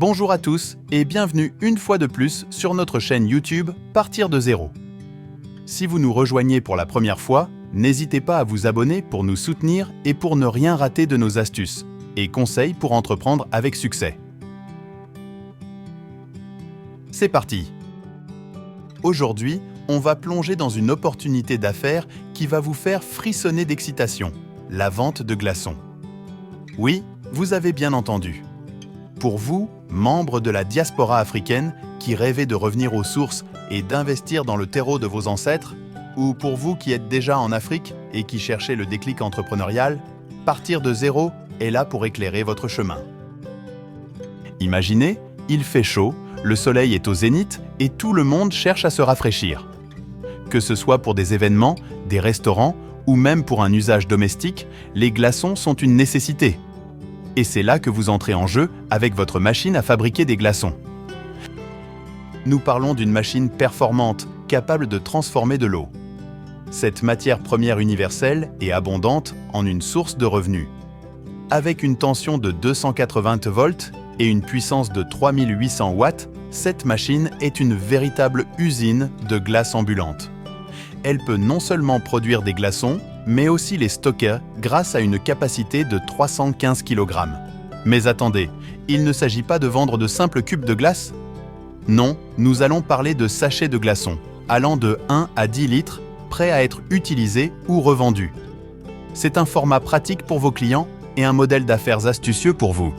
Bonjour à tous et bienvenue une fois de plus sur notre chaîne YouTube Partir de zéro. Si vous nous rejoignez pour la première fois, n'hésitez pas à vous abonner pour nous soutenir et pour ne rien rater de nos astuces et conseils pour entreprendre avec succès. C'est parti! Aujourd'hui, on va plonger dans une opportunité d'affaires qui va vous faire frissonner d'excitation, la vente de glaçons. Oui, vous avez bien entendu. Pour vous, membres de la diaspora africaine qui rêvez de revenir aux sources et d'investir dans le terreau de vos ancêtres, ou pour vous qui êtes déjà en Afrique et qui cherchez le déclic entrepreneurial, Partir de zéro est là pour éclairer votre chemin. Imaginez, il fait chaud, le soleil est au zénith et tout le monde cherche à se rafraîchir. Que ce soit pour des événements, des restaurants ou même pour un usage domestique, les glaçons sont une nécessité. Et c'est là que vous entrez en jeu avec votre machine à fabriquer des glaçons. Nous parlons d'une machine performante, capable de transformer de l'eau. Cette matière première universelle est abondante en une source de revenus. Avec une tension de 280 volts et une puissance de 3800 watts, cette machine est une véritable usine de glace ambulante. Elle peut non seulement produire des glaçons, mais aussi les stocker grâce à une capacité de 315 kg. Mais attendez, il ne s'agit pas de vendre de simples cubes de glace? Non, nous allons parler de sachets de glaçons, allant de 1 à 10 litres, prêts à être utilisés ou revendus. C'est un format pratique pour vos clients et un modèle d'affaires astucieux pour vous.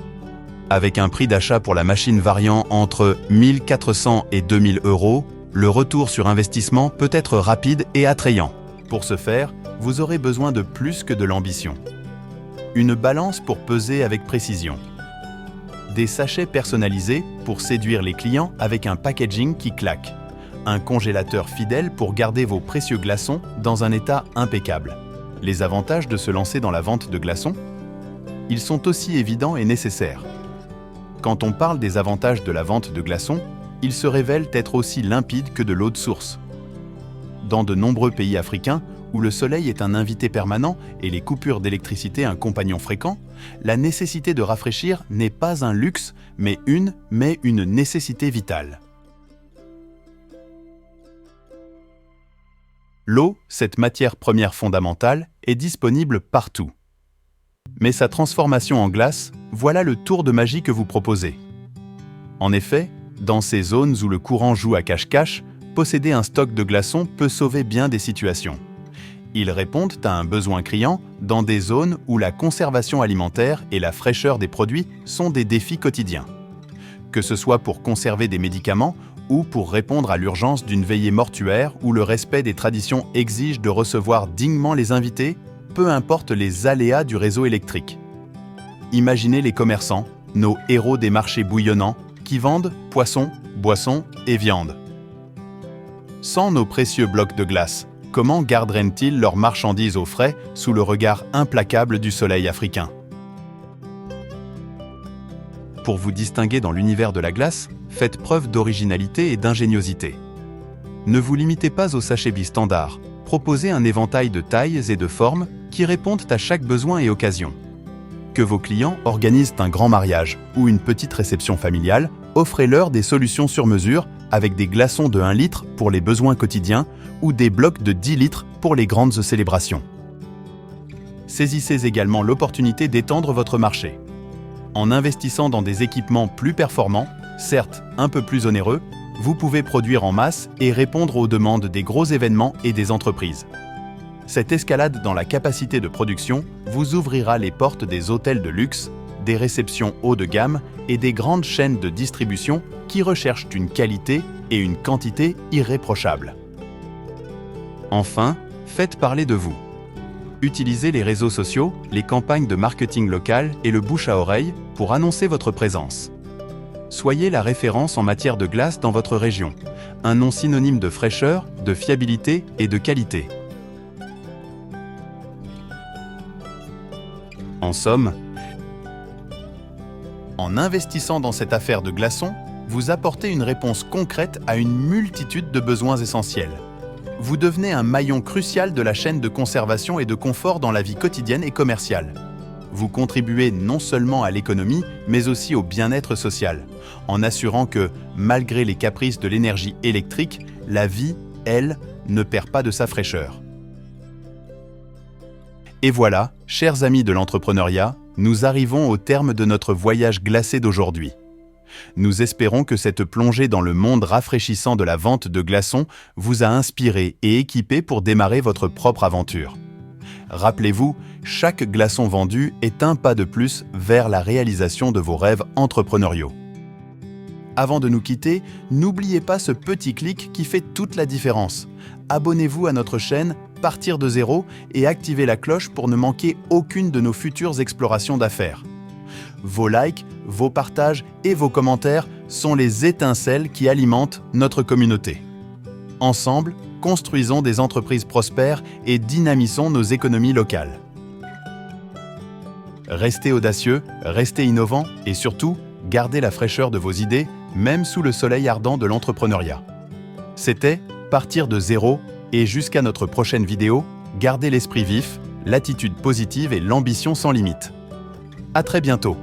Avec un prix d'achat pour la machine variant entre 1 400 et 2 000 €, le retour sur investissement peut être rapide et attrayant. Pour ce faire, vous aurez besoin de plus que de l'ambition. Une balance pour peser avec précision. Des sachets personnalisés pour séduire les clients avec un packaging qui claque. Un congélateur fidèle pour garder vos précieux glaçons dans un état impeccable. Les avantages de se lancer dans la vente de glaçons? Ils sont aussi évidents et nécessaires. Quand on parle des avantages de la vente de glaçons, ils se révèlent être aussi limpides que de l'eau de source. Dans de nombreux pays africains, où le soleil est un invité permanent et les coupures d'électricité un compagnon fréquent, la nécessité de rafraîchir n'est pas un luxe, mais une nécessité vitale. L'eau, cette matière première fondamentale, est disponible partout. Mais sa transformation en glace, voilà le tour de magie que vous proposez. En effet, dans ces zones où le courant joue à cache-cache, posséder un stock de glaçons peut sauver bien des situations. Ils répondent à un besoin criant dans des zones où la conservation alimentaire et la fraîcheur des produits sont des défis quotidiens. Que ce soit pour conserver des médicaments ou pour répondre à l'urgence d'une veillée mortuaire où le respect des traditions exige de recevoir dignement les invités, peu importe les aléas du réseau électrique. Imaginez les commerçants, nos héros des marchés bouillonnants, qui vendent poissons, boissons et viande. Sans nos précieux blocs de glace, comment garderaient-ils leurs marchandises au frais sous le regard implacable du soleil africain? Pour vous distinguer dans l'univers de la glace, faites preuve d'originalité et d'ingéniosité. Ne vous limitez pas au sachet bi-standard, proposez un éventail de tailles et de formes qui répondent à chaque besoin et occasion. Que vos clients organisent un grand mariage ou une petite réception familiale, offrez-leur des solutions sur mesure avec des glaçons de 1 litre pour les besoins quotidiens ou des blocs de 10 litres pour les grandes célébrations. Saisissez également l'opportunité d'étendre votre marché. En investissant dans des équipements plus performants, certes un peu plus onéreux, vous pouvez produire en masse et répondre aux demandes des gros événements et des entreprises. Cette escalade dans la capacité de production vous ouvrira les portes des hôtels de luxe, des réceptions haut de gamme et des grandes chaînes de distribution qui recherchent une qualité et une quantité irréprochables. Enfin, faites parler de vous. Utilisez les réseaux sociaux, les campagnes de marketing local et le bouche à oreille pour annoncer votre présence. Soyez la référence en matière de glace dans votre région, un nom synonyme de fraîcheur, de fiabilité et de qualité. En somme, en investissant dans cette affaire de glaçons, vous apportez une réponse concrète à une multitude de besoins essentiels. Vous devenez un maillon crucial de la chaîne de conservation et de confort dans la vie quotidienne et commerciale. vous contribuez non seulement à l'économie, mais aussi au bien-être social, en assurant que, malgré les caprices de l'énergie électrique, la vie, elle, ne perd pas de sa fraîcheur. Et voilà, chers amis de l'entrepreneuriat, nous arrivons au terme de notre voyage glacé d'aujourd'hui. Nous espérons que cette plongée dans le monde rafraîchissant de la vente de glaçons vous a inspiré et équipé pour démarrer votre propre aventure. Rappelez-vous, chaque glaçon vendu est un pas de plus vers la réalisation de vos rêves entrepreneuriaux. Avant de nous quitter, n'oubliez pas ce petit clic qui fait toute la différence. Abonnez-vous à notre chaîne Partir de zéro et activez la cloche pour ne manquer aucune de nos futures explorations d'affaires. Vos likes, vos partages et vos commentaires sont les étincelles qui alimentent notre communauté. Ensemble, construisons des entreprises prospères et dynamisons nos économies locales. Restez audacieux, restez innovants et surtout, gardez la fraîcheur de vos idées, même sous le soleil ardent de l'entrepreneuriat. C'était Partir de zéro et jusqu'à notre prochaine vidéo, gardez l'esprit vif, l'attitude positive et l'ambition sans limite. À très bientôt.